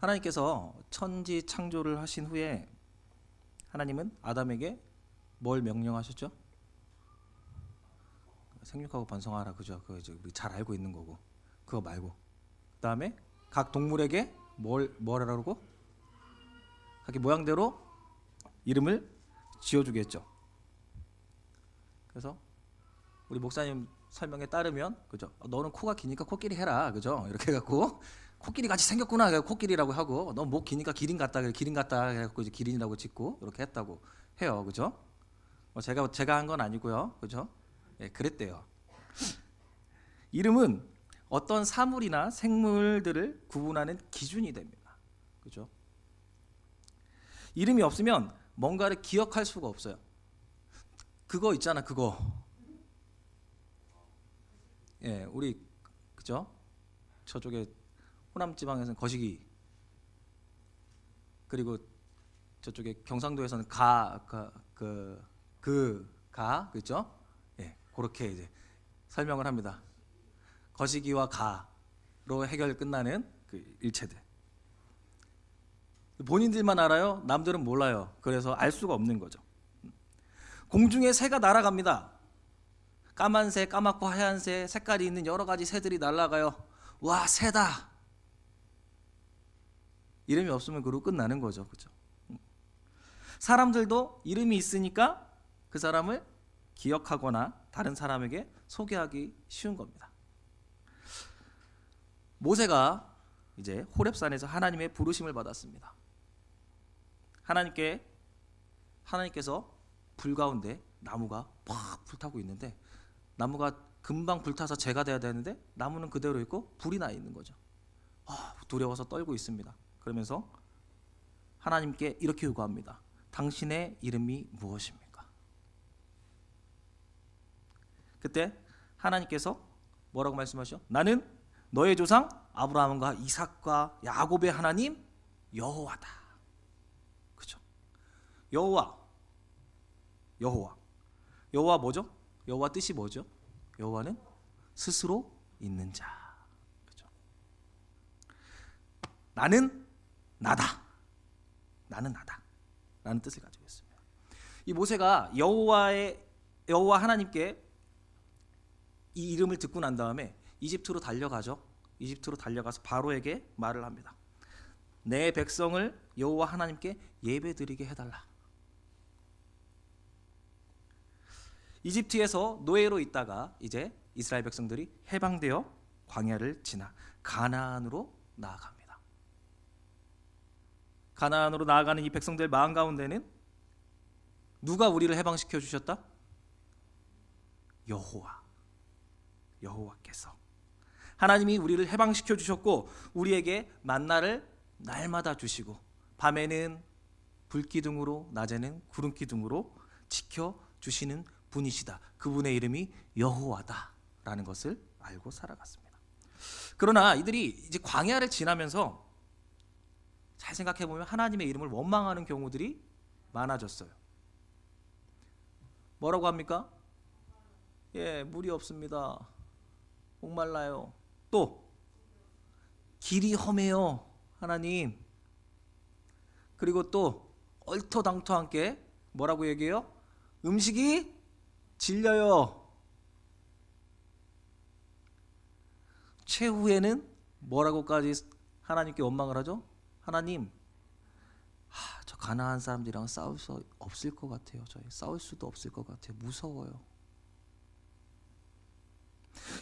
하나님께서 천지 창조를 하신 후에 하나님은 아담에게 뭘 명령하셨죠? 생육하고 번성하라, 그죠? 그거 잘 알고 있는 거고. 그거 말고 그 다음에 각 동물에게 뭐라고? 자기 모양대로 이름을 지어주겠죠. 그래서 우리 목사님 설명에 따르면, 그죠? 너는 코가 기니까 코끼리 해라, 그죠? 이렇게 해갖고 코끼리 같이 생겼구나, 그래서 코끼리라고 하고, 너 목 기니까 기린 같다, 그래 기린 같다, 해갖고 이제 기린이라고 짓고 이렇게 했다고 해요, 그죠? 제가 한 건 아니고요, 그죠? 예, 그랬대요. 이름은 어떤 사물이나 생물들을 구분하는 기준이 됩니다, 그죠? 이름이 없으면 뭔가를 기억할 수가 없어요. 그거 있잖아, 그거. 예, 우리 그죠? 저쪽에 호남 지방에서는 거시기, 그리고 저쪽에 경상도에서는 그죠? 예, 그렇게 이제 설명을 합니다. 거시기와 가로 해결 끝나는 그 일체들. 본인들만 알아요. 남들은 몰라요. 그래서 알 수가 없는 거죠. 공중에 새가 날아갑니다. 까만 새, 까맣고 하얀 새, 색깔이 있는 여러 가지 새들이 날아가요. 와, 새다. 이름이 없으면 그로 끝나는 거죠, 그렇죠? 사람들도 이름이 있으니까 그 사람을 기억하거나 다른 사람에게 소개하기 쉬운 겁니다. 모세가 이제 호렙산에서 하나님의 부르심을 받았습니다. 하나님께서 불 가운데 나무가 팍 불타고 있는데, 나무가 금방 불타서 재가 돼야 되는데 나무는 그대로 있고 불이 나 있는 거죠. 두려워서 떨고 있습니다. 그러면서 하나님께 이렇게 요구합니다. 당신의 이름이 무엇입니까? 그때 하나님께서 뭐라고 말씀하시죠? 나는 너의 조상 아브라함과 이삭과 야곱의 하나님 여호와다. 그죠? 여호와 뭐죠? 여호와 뜻이 뭐죠? 여호와는 스스로 있는 자. 그죠? 나는 나다. 라는 뜻을 가지고 있습니다. 이 모세가 여호와 하나님께 이 이름을 듣고 난 다음에 이집트로 달려가죠. 이집트로 달려가서 바로에게 말을 합니다. 내 백성을 여호와 하나님께 예배드리게 해달라. 이집트에서 노예로 있다가 이제 이스라엘 백성들이 해방되어 광야를 지나 가나안으로 나아갑니다. 가나안으로 나아가는 이 백성들 마음 가운데는 누가 우리를 해방시켜 주셨다? 여호와께서. 하나님이 우리를 해방시켜 주셨고 우리에게 만나를 날마다 주시고 밤에는 불기둥으로 낮에는 구름기둥으로 지켜주시는 분이시다. 그분의 이름이 여호와다라는 것을 알고 살아갔습니다. 그러나 이들이 이제 광야를 지나면서 잘 생각해 보면 하나님의 이름을 원망하는 경우들이 많아졌어요. 뭐라고 합니까? 예, 물이 없습니다. 목말라요. 또 길이 험해요, 하나님. 그리고 또 얼토당토하게 뭐라고 얘기해요? 음식이 질려요. 최후에는 뭐라고까지 하나님께 원망을 하죠? 하나님, 저 가나안 사람들이랑 싸울 수 없을 것 같아요. 저희 싸울 수도 없을 것 같아요. 무서워요.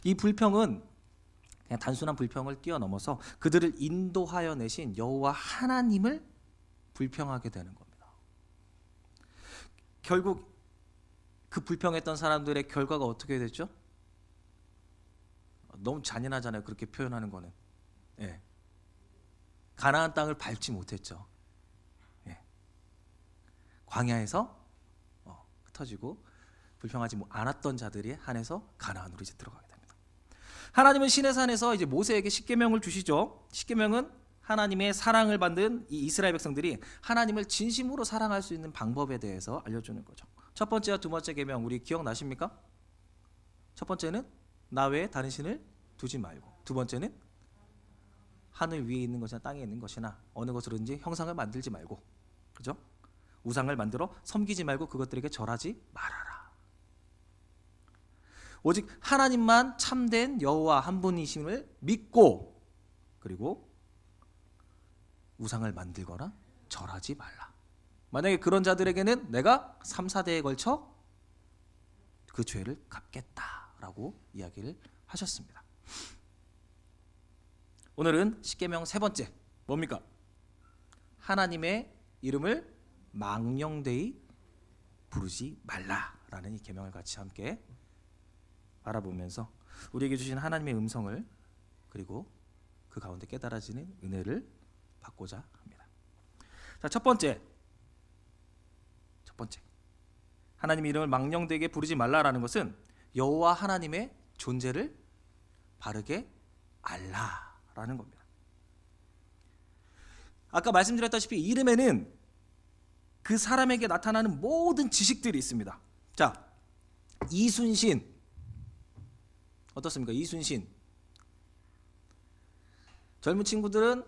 이 불평은 그냥 단순한 불평을 뛰어넘어서 그들을 인도하여 내신 여호와 하나님을 불평하게 되는 겁니다. 결국 그 불평했던 사람들의 결과가 어떻게 됐죠? 너무 잔인하잖아요, 그렇게 표현하는 거는. 예. 가나안 땅을 밟지 못했죠. 예. 광야에서 흩어지고 불평하지 않았던 자들이 한해서 가나안으로 이제 들어가게 됩니다. 하나님은 시내산에서 이제 모세에게 십계명을 주시죠. 십계명은 하나님의 사랑을 받는 이 이스라엘 백성들이 하나님을 진심으로 사랑할 수 있는 방법에 대해서 알려주는 거죠. 첫 번째와 두 번째 계명 우리 기억나십니까? 첫 번째는 나 외에 다른 신을 두지 말고, 두 번째는 하늘 위에 있는 것이나 땅에 있는 것이나 어느 것으로든지 형상을 만들지 말고, 그죠? 우상을 만들어 섬기지 말고 그것들에게 절하지 말아라. 오직 하나님만 참된 여호와 한 분이심을 믿고, 그리고 우상을 만들거나 절하지 말라. 만약에 그런 자들에게는 내가 3, 4대에 걸쳐 그 죄를 갚겠다라고 이야기를 하셨습니다. 오늘은 십계명 세 번째, 뭡니까? 하나님의 이름을 망령되이 부르지 말라라는 이 계명을 같이 함께 알아보면서 우리에게 주신 하나님의 음성을, 그리고 그 가운데 깨달아지는 은혜를 받고자 합니다. 자, 첫 번째, 하나님의 이름을 망령되게 부르지 말라라는 것은 여호와 하나님의 존재를 바르게 알라라는 겁니다. 아까 말씀드렸다시피 이름에는 그 사람에게 나타나는 모든 지식들이 있습니다. 자, 이순신 어떻습니까? 이순신. 젊은 친구들은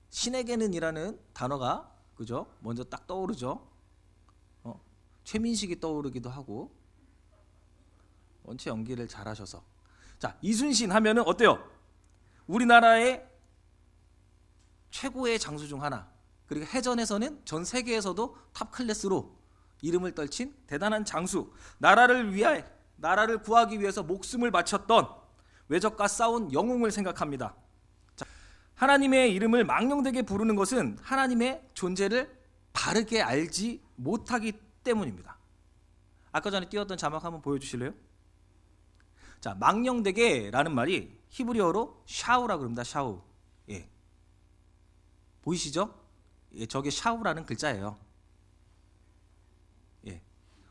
신에게는 이라는 단어가, 그죠? 먼저 딱 떠오르죠. 최민식이 떠오르기도 하고, 원체 연기를 잘하셔서. 자, 이순신 하면은 어때요? 우리나라의 최고의 장수 중 하나, 그리고 해전에서는 전 세계에서도 탑 클래스로 이름을 떨친 대단한 장수, 나라를 구하기 위해서 목숨을 바쳤던, 외적과 싸운 영웅을 생각합니다. 자, 하나님의 이름을 망령되게 부르는 것은 하나님의 존재를 바르게 알지 못하기 때문입니다. 아까 전에 띄웠던 자막 한번 보여주실래요? 자, 망령되게라는 말이 히브리어로 샤우라 그럽니다. 샤우. 예. 보이시죠? 예, 저게 샤우라는 글자예요. 예.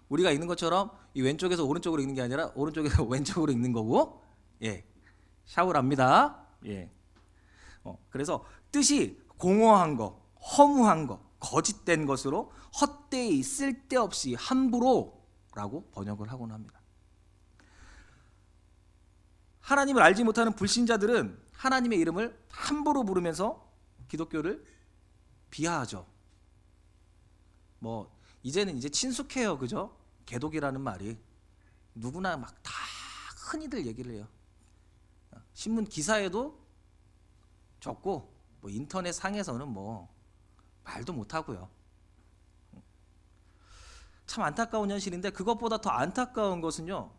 우리가 읽는 것처럼 이 왼쪽에서 오른쪽으로 읽는 게 아니라 오른쪽에서 왼쪽으로 읽는 거고, 예. 샤우랍니다. 예. 그래서 뜻이 공허한 거, 허무한 거, 거짓된 것으로 헛되이 쓸데없이 함부로라고 번역을 하곤 합니다. 하나님을 알지 못하는 불신자들은 하나님의 이름을 함부로 부르면서 기독교를 비하하죠. 뭐 이제는 친숙해요, 그죠? 개독이라는 말이 누구나 막 다 흔히들 얘기를 해요. 신문 기사에도 적고, 뭐 인터넷 상에서는 뭐 말도 못 하고요. 참 안타까운 현실인데, 그것보다 더 안타까운 것은요,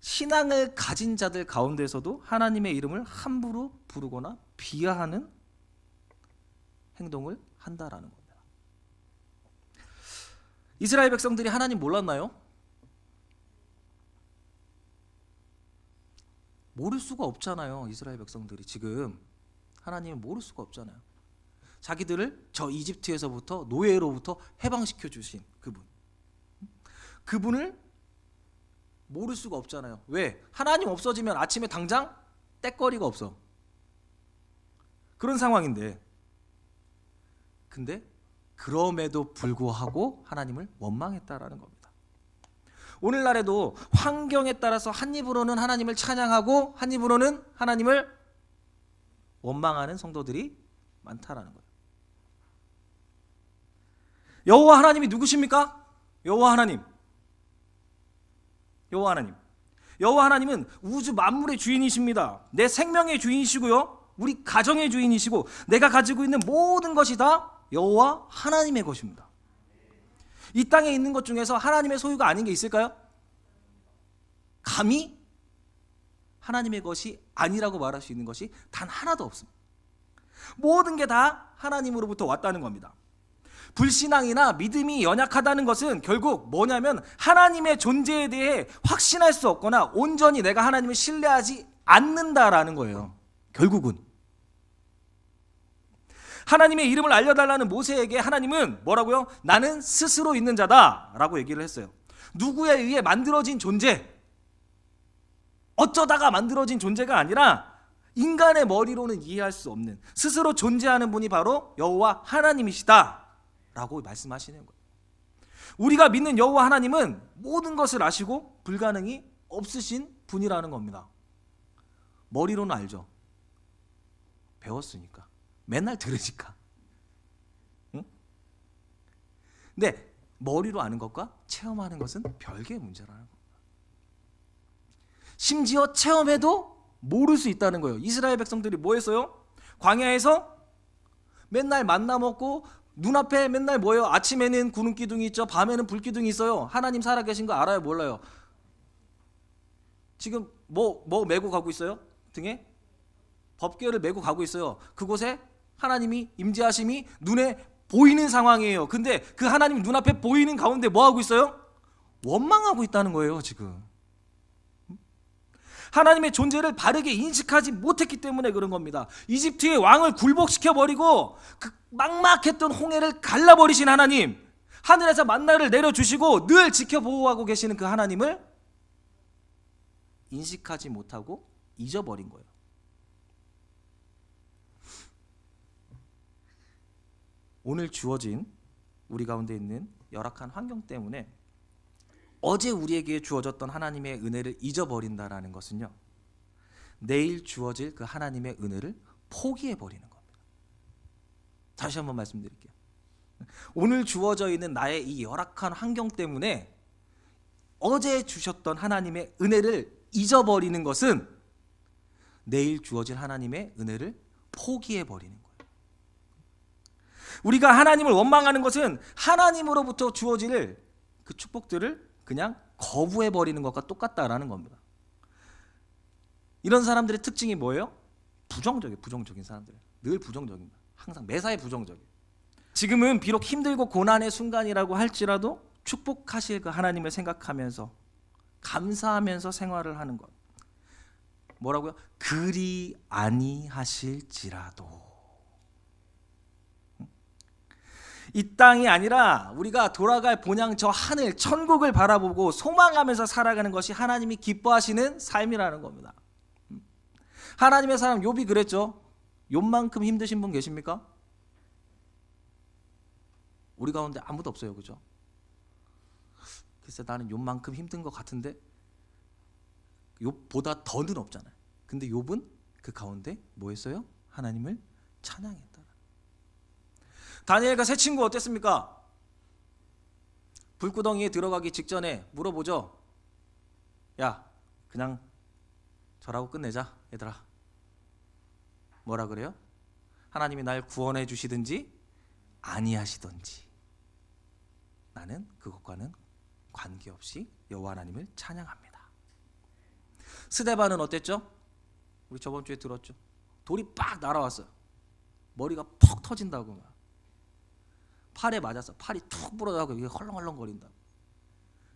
신앙을 가진 자들 가운데서도 하나님의 이름을 함부로 부르거나 비하하는 행동을 한다라는 겁니다. 이스라엘 백성들이 하나님 몰랐나요? 모를 수가 없잖아요. 이스라엘 백성들이 지금 하나님을 모를 수가 없잖아요. 자기들을 저 이집트에서부터, 노예로부터 해방시켜 주신 그분을 모를 수가 없잖아요. 왜? 하나님 없어지면 아침에 당장 떽거리가 없어. 그런 상황인데, 근데 그럼에도 불구하고 하나님을 원망했다라는 겁니다. 오늘날에도 환경에 따라서 한 입으로는 하나님을 찬양하고 한 입으로는 하나님을 원망하는 성도들이 많다라는 거예요. 여호와 하나님이 누구십니까? 여호와 하나님은 우주 만물의 주인이십니다. 내 생명의 주인이시고요, 우리 가정의 주인이시고, 내가 가지고 있는 모든 것이 다 여호와 하나님의 것입니다. 이 땅에 있는 것 중에서 하나님의 소유가 아닌 게 있을까요? 감히 하나님의 것이 아니라고 말할 수 있는 것이 단 하나도 없습니다. 모든 게 다 하나님으로부터 왔다는 겁니다. 불신앙이나 믿음이 연약하다는 것은 결국 뭐냐면, 하나님의 존재에 대해 확신할 수 없거나 온전히 내가 하나님을 신뢰하지 않는다라는 거예요. 결국은 하나님의 이름을 알려달라는 모세에게 하나님은 뭐라고요? 나는 스스로 있는 자다라고 얘기를 했어요. 누구에 의해 만들어진 존재, 어쩌다가 만들어진 존재가 아니라 인간의 머리로는 이해할 수 없는, 스스로 존재하는 분이 바로 여호와 하나님이시다 라고 말씀하시는 거예요. 우리가 믿는 여호와 하나님은 모든 것을 아시고 불가능이 없으신 분이라는 겁니다. 머리로는 알죠. 배웠으니까. 맨날 들으니까. 응? 근데 머리로 아는 것과 체험하는 것은 별개의 문제라는 겁니다. 심지어 체험해도 모를 수 있다는 거예요. 이스라엘 백성들이 뭐 했어요? 광야에서 맨날 만나 먹고 눈앞에 맨날 뭐예요? 아침에는 구름 기둥이 있죠. 밤에는 불 기둥이 있어요. 하나님 살아계신 거 알아요? 몰라요? 지금 뭐 메고 가고 있어요? 등에? 법궤를 메고 가고 있어요. 그곳에 하나님이 임재하심이 눈에 보이는 상황이에요. 근데 그 하나님 눈앞에 보이는 가운데 뭐 하고 있어요? 원망하고 있다는 거예요, 지금. 하나님의 존재를 바르게 인식하지 못했기 때문에 그런 겁니다. 이집트의 왕을 굴복시켜버리고 그 막막했던 홍해를 갈라버리신 하나님, 하늘에서 만나를 내려주시고 늘 지켜보호하고 계시는 그 하나님을 인식하지 못하고 잊어버린 거예요. 오늘 주어진 우리 가운데 있는 열악한 환경 때문에 어제 우리에게 주어졌던 하나님의 은혜를 잊어버린다라는 것은요, 내일 주어질 그 하나님의 은혜를 포기해버리는 겁니다. 다시 한번 말씀드릴게요. 오늘 주어져 있는 나의 이 열악한 환경 때문에 어제 주셨던 하나님의 은혜를 잊어버리는 것은 내일 주어질 하나님의 은혜를 포기해버리는 거예요. 우리가 하나님을 원망하는 것은 하나님으로부터 주어질 그 축복들을 그냥 거부해버리는 것과 똑같다라는 겁니다. 이런 사람들의 특징이 뭐예요? 부정적인 사람들. 늘 부정적입니다. 항상 매사에 부정적이에요. 지금은 비록 힘들고 고난의 순간이라고 할지라도 축복하실 그 하나님을 생각하면서 감사하면서 생활을 하는 것. 뭐라고요? 그리 아니하실지라도. 이 땅이 아니라 우리가 돌아갈 본향 저 하늘 천국을 바라보고 소망하면서 살아가는 것이 하나님이 기뻐하시는 삶이라는 겁니다. 하나님의 사람 욥이 그랬죠. 욥만큼 힘드신 분 계십니까? 우리 가운데 아무도 없어요. 그죠? 글쎄 나는 욥만큼 힘든 것 같은데 욥보다 더는 없잖아요. 근데 욥은 그 가운데 뭐 했어요? 하나님을 찬양했다. 다니엘과 새 친구 어땠습니까? 불구덩이에 들어가기 직전에 물어보죠. 야, 그냥 절하고 끝내자, 얘들아. 뭐라 그래요? 하나님이 날 구원해 주시든지 아니하시든지 나는 그것과는 관계없이 여호와 하나님을 찬양합니다. 스데반은 어땠죠? 우리 저번 주에 들었죠. 돌이 빡 날아왔어요. 머리가 퍽 터진다고 막. 팔에 맞아서 팔이 툭 부러져서 이게 헐렁헐렁거린다.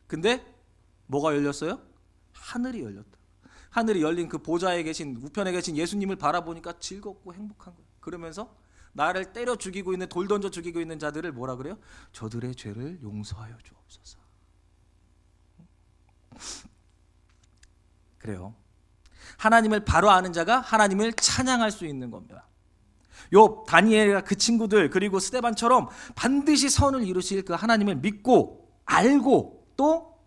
근데 뭐가 열렸어요? 하늘이 열렸다. 하늘이 열린 그 보좌에 계신 우편에 계신 예수님을 바라보니까 즐겁고 행복한 거예요. 그러면서 나를 때려 죽이고 있는 돌 던져 죽이고 있는 자들을 뭐라 그래요? 저들의 죄를 용서하여 주옵소서. 그래요. 하나님을 바로 아는 자가 하나님을 찬양할 수 있는 겁니다. 욥, 다니엘과 그 친구들 그리고 스데반처럼 반드시 선을 이루실 그 하나님을 믿고 알고 또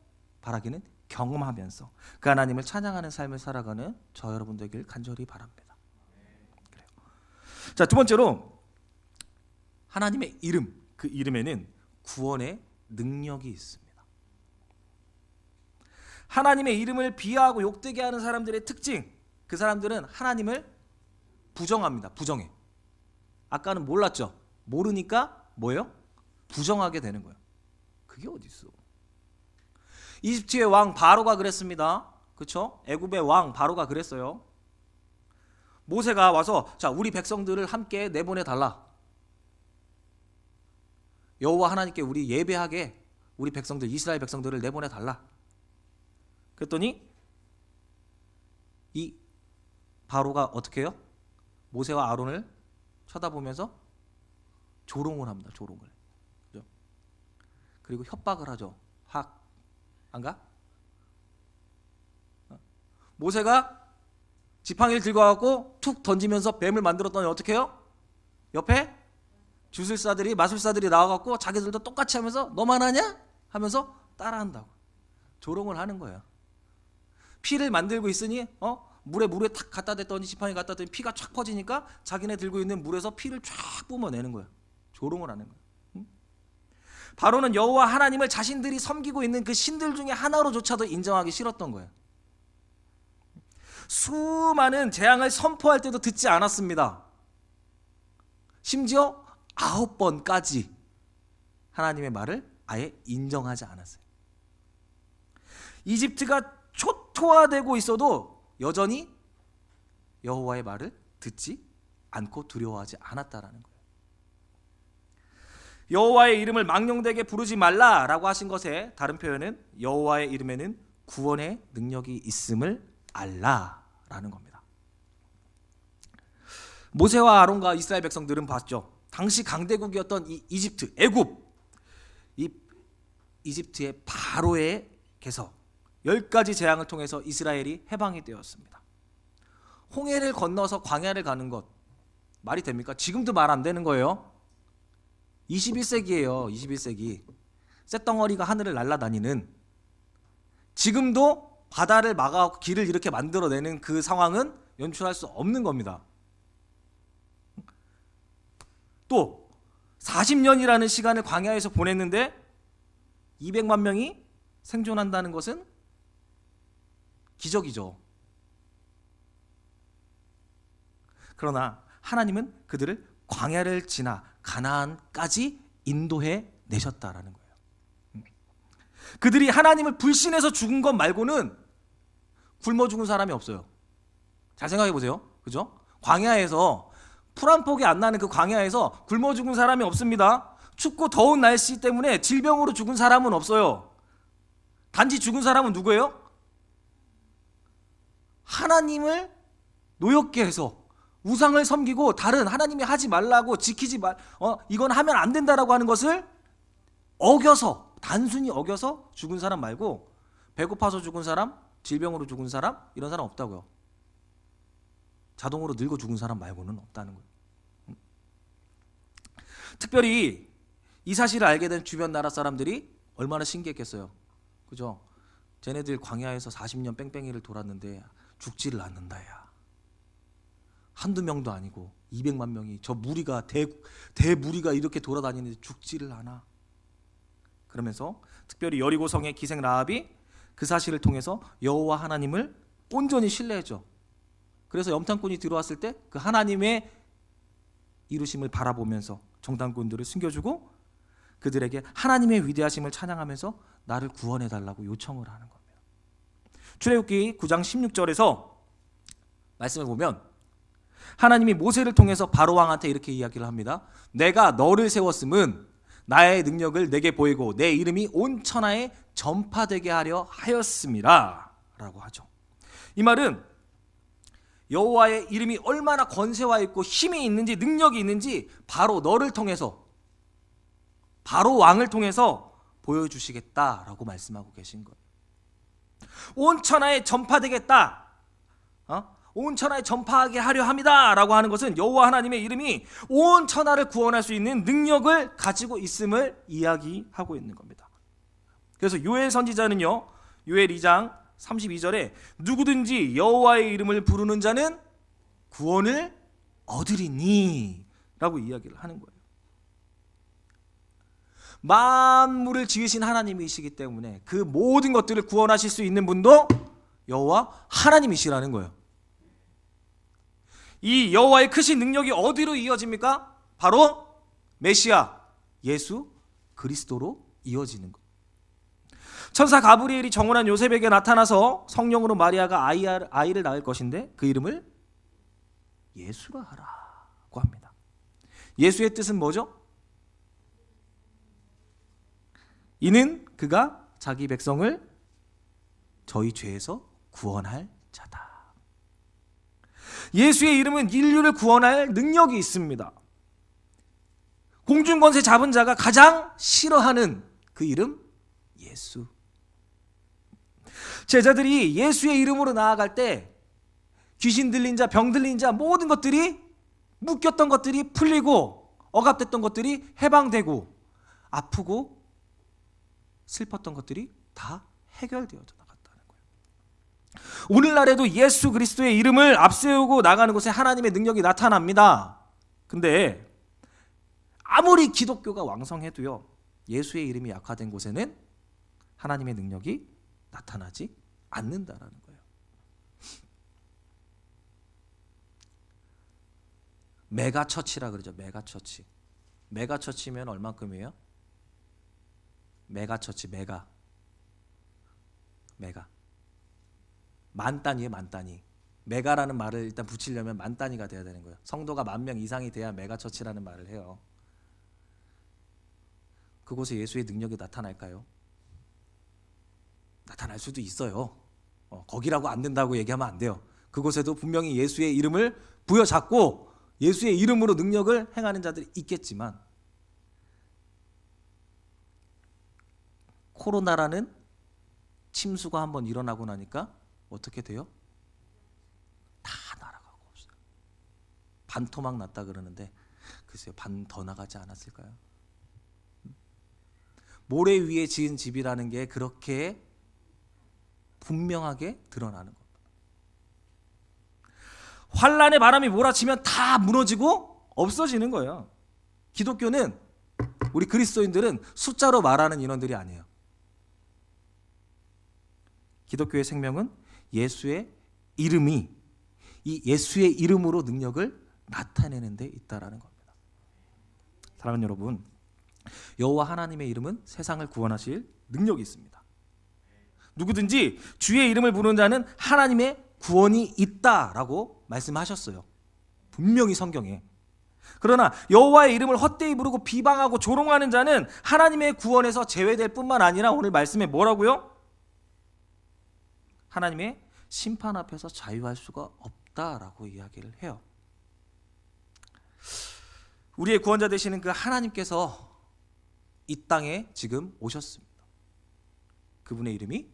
바라기는 경험하면서 그 하나님을 찬양하는 삶을 살아가는 저 여러분 되길 간절히 바랍니다. 그래요. 자, 두 번째로 하나님의 이름, 그 이름에는 구원의 능력이 있습니다. 하나님의 이름을 비하하고 욕되게 하는 사람들의 특징, 그 사람들은 하나님을 부정합니다. 부정해. 아까는 몰랐죠. 모르니까 뭐예요? 부정하게 되는 거예요. 그게 어디 있어? 이집트의 왕 바로가 그랬습니다. 그렇죠? 애굽의 왕 바로가 그랬어요. 모세가 와서 자, 우리 백성들을 함께 내보내 달라. 여호와 하나님께 우리 예배하게 우리 백성들 이스라엘 백성들을 내보내 달라. 그랬더니 이 바로가 어떻게 해요? 모세와 아론을 쳐다보면서 조롱을 합니다. 조롱을. 그죠? 그리고 협박을 하죠. 확 안 가? 모세가 지팡이를 들고 와갖고 툭 던지면서 뱀을 만들었더니 어떻게 해요? 옆에 주술사들이 마술사들이 나와갖고 자기들도 똑같이 하면서 너만 하냐? 하면서 따라한다고. 조롱을 하는 거예요. 피를 만들고 있으니 물에 탁 갖다 댔더니 지팡이 갖다 댔더니 피가 쫙 퍼지니까 자기네 들고 있는 물에서 피를 쫙 뿜어내는 거예요. 조롱을 하는 거예요. 바로는 여호와 하나님을 자신들이 섬기고 있는 그 신들 중에 하나로조차도 인정하기 싫었던 거예요. 수많은 재앙을 선포할 때도 듣지 않았습니다. 심지어 9번까지 하나님의 말을 아예 인정하지 않았어요. 이집트가 초토화되고 있어도 여전히 여호와의 말을 듣지 않고 두려워하지 않았다라는 거예요. 여호와의 이름을 망령되게 부르지 말라라고 하신 것에 다른 표현은 여호와의 이름에는 구원의 능력이 있음을 알라라는 겁니다. 모세와 아론과 이스라엘 백성들은 봤죠. 당시 강대국이었던 이 이집트, 애굽, 이 이집트의 바로에게서 10가지 재앙을 통해서 이스라엘이 해방이 되었습니다. 홍해를 건너서 광야를 가는 것 말이 됩니까? 지금도 말 안 되는 거예요. 21세기예요. 21세기. 쇳덩어리가 하늘을 날아다니는, 지금도 바다를 막아 길을 이렇게 만들어내는 그 상황은 연출할 수 없는 겁니다. 또 40년이라는 시간을 광야에서 보냈는데 200만 명이 생존한다는 것은 기적이죠. 그러나 하나님은 그들을 광야를 지나 가나안까지 인도해 내셨다라는 거예요. 그들이 하나님을 불신해서 죽은 것 말고는 굶어 죽은 사람이 없어요. 잘 생각해 보세요. 그죠? 광야에서, 풀 한 폭이 안 나는 그 광야에서 굶어 죽은 사람이 없습니다. 춥고 더운 날씨 때문에 질병으로 죽은 사람은 없어요. 단지 죽은 사람은 누구예요? 하나님을 노엽게 해서 우상을 섬기고 다른 하나님이 하지 말라고 지키지 말, 이건 하면 안 된다라고 하는 것을 어겨서, 단순히 어겨서 죽은 사람 말고 배고파서 죽은 사람, 질병으로 죽은 사람, 이런 사람 없다고요. 자동으로 늙어 죽은 사람 말고는 없다는 거예요. 특별히 이 사실을 알게 된 주변 나라 사람들이 얼마나 신기했겠어요. 그죠? 쟤네들 광야에서 40년 뺑뺑이를 돌았는데 죽지를 않는다. 야, 한두 명도 아니고 200만 명이 저 무리가 대무리가 이렇게 돌아다니는데 죽지를 않아. 그러면서 특별히 여리고성의 기생 라합이 그 사실을 통해서 여호와 하나님을 온전히 신뢰했죠. 그래서 염탐꾼이 들어왔을 때 그 하나님의 이루심을 바라보면서 정탐꾼들을 숨겨주고 그들에게 하나님의 위대하심을 찬양하면서 나를 구원해달라고 요청을 하는 겁니다. 출애굽기 9장 16절에서 말씀을 보면 하나님이 모세를 통해서 바로 왕한테 이렇게 이야기를 합니다. 내가 너를 세웠음은 나의 능력을 내게 보이고 내 이름이 온 천하에 전파되게 하려 하였습니다 라고 하죠. 이 말은 여호와의 이름이 얼마나 권세와 있고 힘이 있는지, 능력이 있는지 바로 너를 통해서, 바로 왕을 통해서 보여주시겠다라고 말씀하고 계신 거예요. 온 천하에 전파되겠다, 온 천하에 전파하게 하려 합니다 라고 하는 것은 여호와 하나님의 이름이 온 천하를 구원할 수 있는 능력을 가지고 있음을 이야기하고 있는 겁니다. 그래서 요엘 선지자는요, 요엘 2장 32절에 누구든지 여호와의 이름을 부르는 자는 구원을 얻으리니 라고 이야기를 하는 거예요. 만물을 지으신 하나님이시기 때문에 그 모든 것들을 구원하실 수 있는 분도 여호와 하나님이시라는 거예요. 이 여호와의 크신 능력이 어디로 이어집니까? 바로 메시아 예수 그리스도로 이어지는 것. 천사 가브리엘이 정혼한 요셉에게 나타나서 성령으로 마리아가 아이를 낳을 것인데 그 이름을 예수라 하라고 합니다. 예수의 뜻은 뭐죠? 이는 그가 자기 백성을 저희 죄에서 구원할 자다. 예수의 이름은 인류를 구원할 능력이 있습니다. 공중권세 잡은 자가 가장 싫어하는 그 이름 예수. 제자들이 예수의 이름으로 나아갈 때 귀신 들린 자, 병 들린 자, 모든 것들이, 묶였던 것들이 풀리고 억압됐던 것들이 해방되고 아프고 슬펐던 것들이 다 해결되어 나갔다는 거예요. 오늘날에도 예수 그리스도의 이름을 앞세우고 나가는 곳에 하나님의 능력이 나타납니다. 근데 아무리 기독교가 왕성해도요, 예수의 이름이 약화된 곳에는 하나님의 능력이 나타나지 않는다라는 거예요. 메가처치라 그러죠. 메가처치. 메가처치면 얼만큼이에요? 메가처치, 메가. 만 단위예요, 만 단위. 메가라는 말을 일단 붙이려면 만 단위가 돼야 되는 거예요. 성도가 10,000명 이상이 돼야 메가처치라는 말을 해요. 그곳에 예수의 능력이 나타날까요? 나타날 수도 있어요. 거기라고 안 된다고 얘기하면 안 돼요. 그곳에도 분명히 예수의 이름을 부여잡고 예수의 이름으로 능력을 행하는 자들이 있겠지만, 코로나라는 침수가 한번 일어나고 나니까 어떻게 돼요? 다 날아가고 없어요. 반토막 났다 그러는데 글쎄요, 반 더 나가지 않았을까요? 모래 위에 지은 집이라는 게 그렇게 분명하게 드러나는 겁니다. 환란의 바람이 몰아치면 다 무너지고 없어지는 거예요. 기독교는, 우리 그리스도인들은 숫자로 말하는 인원들이 아니에요. 기독교의 생명은 예수의 이름이, 이 예수의 이름으로 능력을 나타내는 데 있다라는 겁니다. 사랑하는 여러분, 여호와 하나님의 이름은 세상을 구원하실 능력이 있습니다. 누구든지 주의 이름을 부르는 자는 하나님의 구원이 있다라고 말씀하셨어요. 분명히 성경에. 그러나 여호와의 이름을 헛되이 부르고 비방하고 조롱하는 자는 하나님의 구원에서 제외될 뿐만 아니라 오늘 말씀에 뭐라고요? 하나님의 심판 앞에서 자유할 수가 없다라고 이야기를 해요. 우리의 구원자 되시는 그 하나님께서 이 땅에 지금 오셨습니다. 그분의 이름이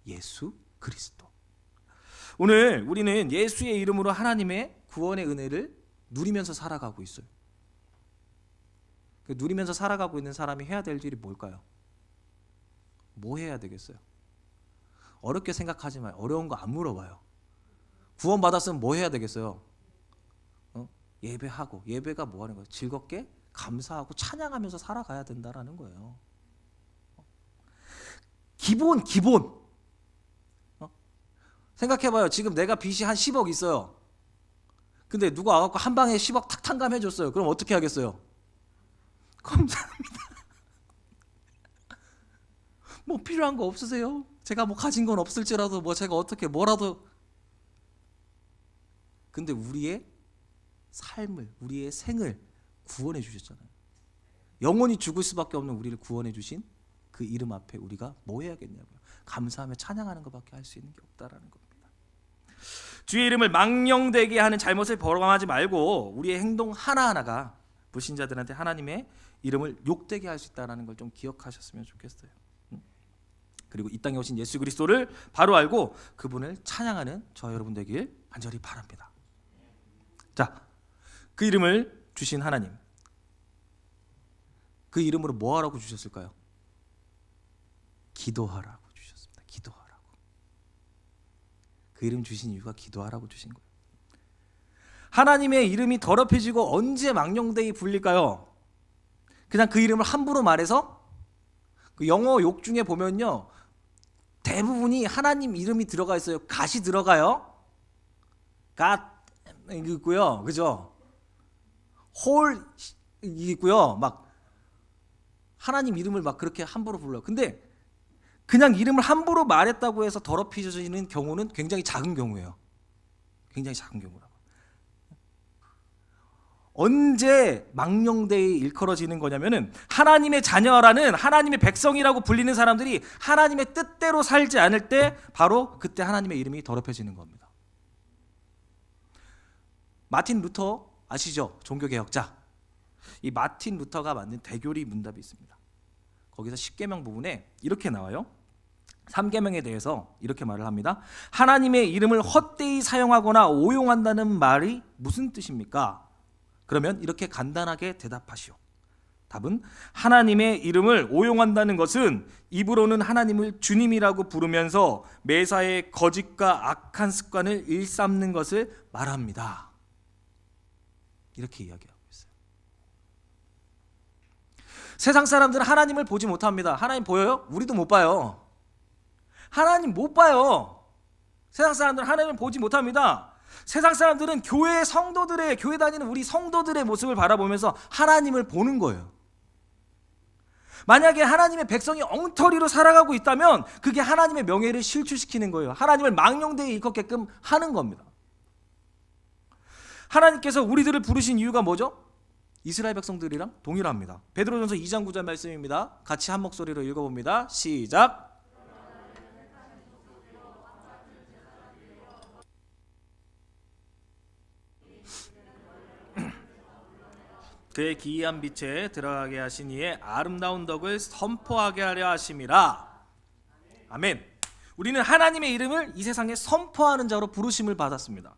예수 그리스도. 오늘 우리는 예수의 이름으로 하나님의 구원의 은혜를 누리면서 살아가고 있어요. 그 누리면서 살아가고 있는 사람이 해야 될 일이 뭘까요? 뭐 해야 되겠어요? 어렵게 생각하지 마요. 어려운 거 안 물어봐요. 구원 받았으면 뭐 해야 되겠어요? 예배하고. 예배가 뭐 하는 거예요? 즐겁게 감사하고 찬양하면서 살아가야 된다라는 거예요. 기본. 생각해봐요. 지금 내가 빚이 한 10억 있어요. 근데 누가 와갖고 한 방에 10억 탁 탕감해줬어요. 그럼 어떻게 하겠어요? 감사합니다. 뭐 필요한 거 없으세요? 제가 뭐 가진 건 없을지라도 뭐 제가 어떻게 뭐라도. 근데 우리의 삶을, 우리의 생을 구원해 주셨잖아요. 영원히 죽을 수밖에 없는 우리를 구원해 주신 그 이름 앞에 우리가 뭐 해야겠냐고요. 감사하며 찬양하는 것밖에 할 수 있는 게 없다라는 겁니다. 주의 이름을 망령되게 하는 잘못을 범하지 말고 우리의 행동 하나하나가 불신자들한테 하나님의 이름을 욕되게 할 수 있다는 걸 좀 기억하셨으면 좋겠어요. 그리고 이 땅에 오신 예수 그리스도를 바로 알고 그분을 찬양하는 저 여러분 되길 간절히 바랍니다. 자, 그 이름을 주신 하나님, 그 이름으로 뭐 하라고 주셨을까요? 기도하라고 주셨습니다. 기도하라고. 그 이름 주신 이유가 기도하라고 주신 거예요. 하나님의 이름이 더럽혀지고 언제 망령되이 불릴까요? 그냥 그 이름을 함부로 말해서, 그 영어 욕 중에 보면요, 대부분이 하나님 이름이 들어가 있어요. 갓이 들어가요. 갓 있고요, 그죠? 홀 있고요. 막 하나님 이름을 막 그렇게 함부로 불러요. 근데 그냥 이름을 함부로 말했다고 해서 더럽혀지는 경우는 굉장히 작은 경우예요. 굉장히 작은 경우라고. 언제 망령되이 일컬어지는 거냐면은 하나님의 자녀라는, 하나님의 백성이라고 불리는 사람들이 하나님의 뜻대로 살지 않을 때 바로 그때 하나님의 이름이 더럽혀지는 겁니다. 마틴 루터 아시죠? 종교개혁자. 이 마틴 루터가 만든 대교리 문답이 있습니다. 거기서 10계명 부분에 이렇게 나와요. 3계명에 대해서 이렇게 말을 합니다. 하나님의 이름을 헛되이 사용하거나 오용한다는 말이 무슨 뜻입니까? 그러면 이렇게 간단하게 대답하시오. 답은 하나님의 이름을 오용한다는 것은 입으로는 하나님을 주님이라고 부르면서 매사에 거짓과 악한 습관을 일삼는 것을 말합니다. 이렇게 이야기하고 있어요. 세상 사람들은 하나님을 보지 못합니다. 하나님 보여요? 우리도 못 봐요. 하나님 못 봐요. 세상 사람들은 하나님을 보지 못합니다. 세상 사람들은 교회 다니는 우리 성도들의 모습을 바라보면서 하나님을 보는 거예요. 만약에 하나님의 백성이 엉터리로 살아가고 있다면 그게 하나님의 명예를 실추시키는 거예요. 하나님을 망령되이 일컫게끔 하는 겁니다. 하나님께서 우리들을 부르신 이유가 뭐죠? 이스라엘 백성들이랑 동일합니다. 베드로전서 2장 9절 말씀입니다. 같이 한 목소리로 읽어봅니다. 시작. 그의 기이한 빛에 들어가게 하신 이의 아름다운 덕을 선포하게 하려 하심이라. 아멘. 우리는 하나님의 이름을 이 세상에 선포하는 자로 부르심을 받았습니다.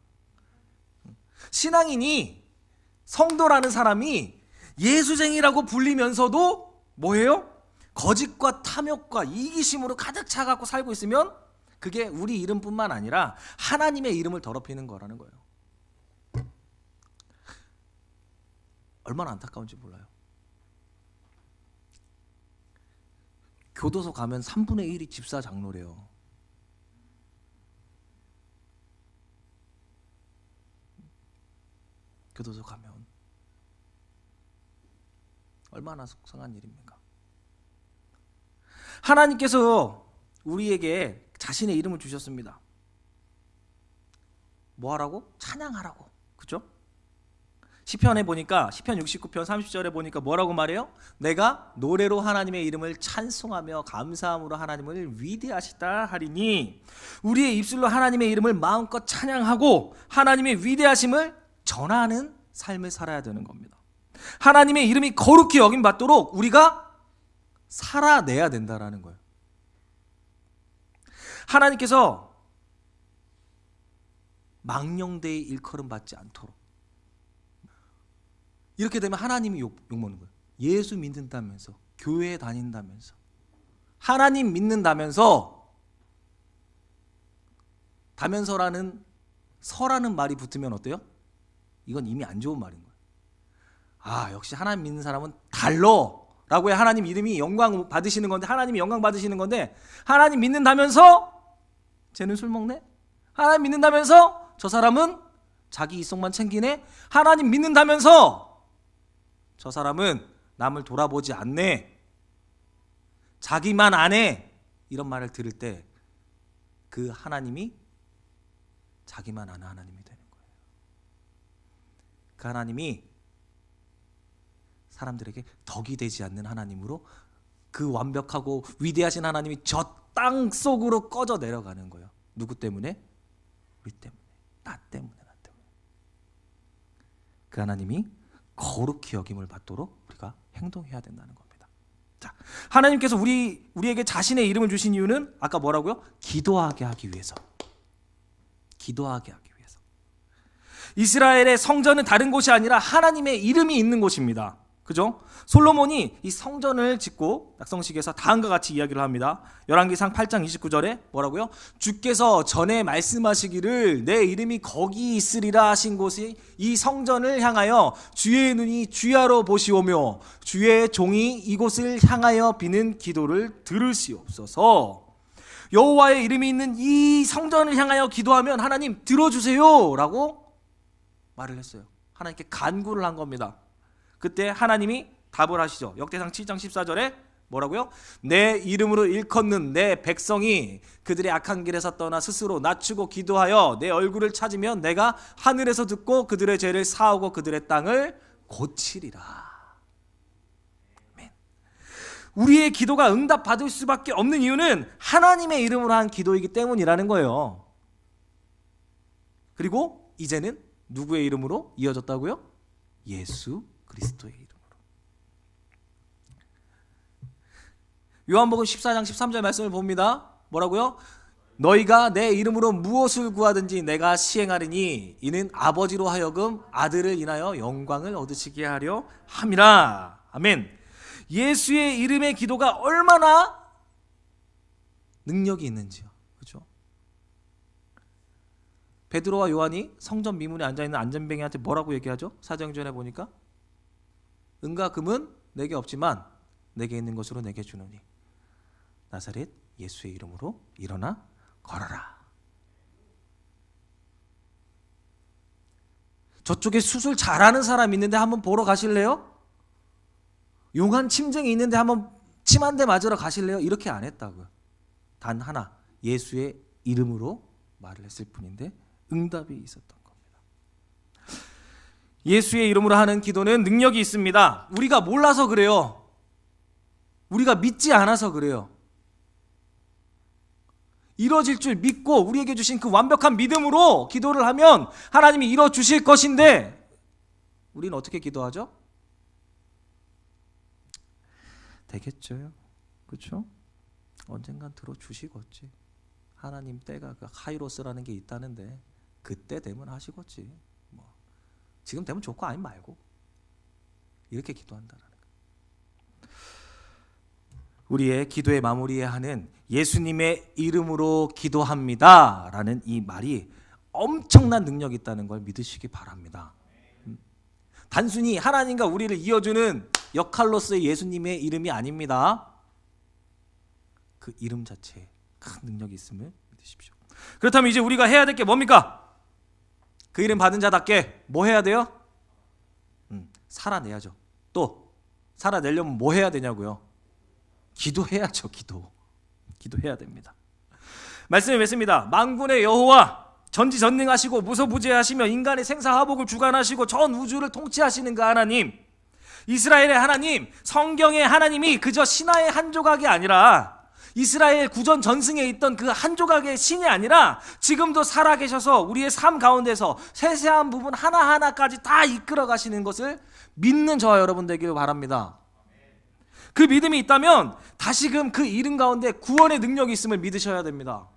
신앙인이, 성도라는 사람이 예수쟁이라고 불리면서도 뭐예요? 거짓과 탐욕과 이기심으로 가득 차갖고 살고 있으면 그게 우리 이름뿐만 아니라 하나님의 이름을 더럽히는 거라는 거예요. 얼마나 안타까운지 몰라요. 교도소 가면 3분의 1이 집사 장로래요. 교도소 가면 얼마나 속상한 일입니까? 하나님께서 우리에게 자신의 이름을 주셨습니다. 뭐 하라고? 찬양하라고. 그죠? 시편에 보니까 시편 69편 30절에 보니까 뭐라고 말해요? 내가 노래로 하나님의 이름을 찬송하며 감사함으로 하나님을 위대하시다 하리니, 우리의 입술로 하나님의 이름을 마음껏 찬양하고 하나님의 위대하심을 전하는 삶을 살아야 되는 겁니다. 하나님의 이름이 거룩히 여김받도록 우리가 살아내야 된다라는 거예요. 하나님께서 망령되이 일컬음 받지 않도록, 이렇게 되면 하나님이 욕먹는 거예요. 예수 믿는다면서, 교회에 다닌다면서, 하나님 믿는다면서, 다면서라는 서라는 말이 붙으면 어때요? 이건 이미 안 좋은 말인 거예요. 아, 역시 하나님 믿는 사람은 달러 라고 해. 하나님 이름이 영광 받으시는 건데, 하나님이 영광 받으시는 건데, 하나님 믿는다면서 쟤는 술 먹네? 하나님 믿는다면서 저 사람은 자기 이속만 챙기네? 하나님 믿는다면서 저 사람은 남을 돌아보지 않네, 자기만 아네, 이런 말을 들을 때 그 하나님이 자기만 아는 하나님이 되는 거예요. 그 하나님이 사람들에게 덕이 되지 않는 하나님으로, 그 완벽하고 위대하신 하나님이 저 땅 속으로 꺼져 내려가는 거예요. 누구 때문에? 우리 때문에, 나 때문에, 나 때문에. 그 하나님이 거룩히 여김을 받도록 우리가 행동해야 된다는 겁니다. 자, 하나님께서 우리에게 자신의 이름을 주신 이유는 아까 뭐라고요? 기도하게 하기 위해서. 기도하게 하기 위해서. 이스라엘의 성전은 다른 곳이 아니라 하나님의 이름이 있는 곳입니다. 그죠? 솔로몬이 이 성전을 짓고 낙성식에서 다음과 같이 이야기를 합니다. 열왕기상 8장 29절에 뭐라고요? 주께서 전에 말씀하시기를 내 이름이 거기 있으리라 하신 곳이 이 성전을 향하여 주의 눈이 주야로 보시오며 주의 종이 이곳을 향하여 비는 기도를 들으시옵소서. 여호와의 이름이 있는 이 성전을 향하여 기도하면 하나님 들어주세요 라고 말을 했어요. 하나님께 간구를 한 겁니다. 그때 하나님이 답을 하시죠. 역대상 7장 14절에 뭐라고요? 내 이름으로 일컫는 내 백성이 그들의 악한 길에서 떠나 스스로 낮추고 기도하여 내 얼굴을 찾으면 내가 하늘에서 듣고 그들의 죄를 사하고 그들의 땅을 고치리라. 아멘. 우리의 기도가 응답받을 수밖에 없는 이유는 하나님의 이름으로 한 기도이기 때문이라는 거예요. 그리고 이제는 누구의 이름으로 이어졌다고요? 예수 그리스도의 이름으로. 요한복음 14장 13절 말씀을 봅니다. 뭐라고요? 너희가 내 이름으로 무엇을 구하든지 내가 시행하리니 이는 아버지로 하여금 아들을 인하여 영광을 얻으시게 하려 함이라. 아멘. 예수의 이름의 기도가 얼마나 능력이 있는지요. 그렇죠? 베드로와 요한이 성전 미문에 앉아있는 안전뱅이한테 뭐라고 얘기하죠? 사도행전에 보니까 은과 금은 내게 없지만 내게 있는 것으로 내게 주노니 나사렛 예수의 이름으로 일어나 걸어라. 저쪽에 수술 잘하는 사람 있는데 한번 보러 가실래요? 용한 침쟁이 있는데 한번 침 한 대 맞으러 가실래요? 이렇게 안 했다고요. 단 하나, 예수의 이름으로 말을 했을 뿐인데 응답이 있었던 겁니다. 예수의 이름으로 하는 기도는 능력이 있습니다. 우리가 몰라서 그래요. 우리가 믿지 않아서 그래요. 이루어질 줄 믿고 우리에게 주신 그 완벽한 믿음으로 기도를 하면 하나님이 이루어 주실 것인데 우리는 어떻게 기도하죠? 되겠죠. 그렇죠? 언젠간 들어주시겠지. 하나님 때가 그 카이로스라는 게 있다는데 그때 되면 하시겠지. 뭐 지금 되면 좋고 아니면 말고 이렇게 기도한다는 거예요. 우리의 기도의 마무리에 하는 예수님의 이름으로 기도합니다 라는 이 말이 엄청난 능력이 있다는 걸 믿으시기 바랍니다. 단순히 하나님과 우리를 이어주는 역할로서의 예수님의 이름이 아닙니다. 그 이름 자체에 큰 능력이 있음을 믿으십시오. 그렇다면 이제 우리가 해야 될 게 뭡니까? 그 이름 받은 자답게 뭐 해야 돼요? 살아내야죠. 또 살아내려면 뭐 해야 되냐고요? 기도해야죠. 기도해야 됩니다. 말씀을 맺습니다. 만군의 여호와 전지전능하시고 무소부재하시며 인간의 생사화복을 주관하시고 전 우주를 통치하시는 그 하나님, 이스라엘의 하나님, 성경의 하나님이 그저 신화의 한 조각이 아니라 이스라엘 구전 전승에 있던 그 한 조각의 신이 아니라 지금도 살아계셔서 우리의 삶 가운데서 세세한 부분 하나하나까지 다 이끌어 가시는 것을 믿는 저와 여러분 되기를 바랍니다. 그 믿음이 있다면 다시금 그 이름 가운데 구원의 능력이 있음을 믿으셔야 됩니다.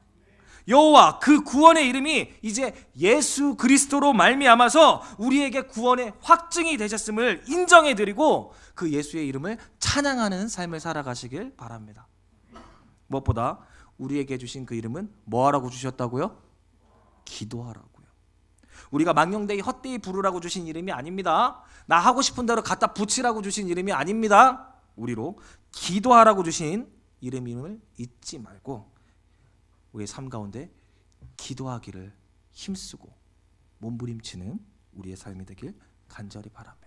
여호와, 그 구원의 이름이 이제 예수 그리스도로 말미암아서 우리에게 구원의 확증이 되셨음을 인정해드리고 그 예수의 이름을 찬양하는 삶을 살아가시길 바랍니다. 무엇보다 우리에게 주신 그 이름은 뭐하라고 주셨다고요? 기도하라고요. 우리가 망령되이 헛되이 부르라고 주신 이름이 아닙니다. 나 하고 싶은 대로 갖다 붙이라고 주신 이름이 아닙니다. 우리로 기도하라고 주신 이름임을 잊지 말고 우리의 삶 가운데 기도하기를 힘쓰고 몸부림치는 우리의 삶이 되길 간절히 바랍니다.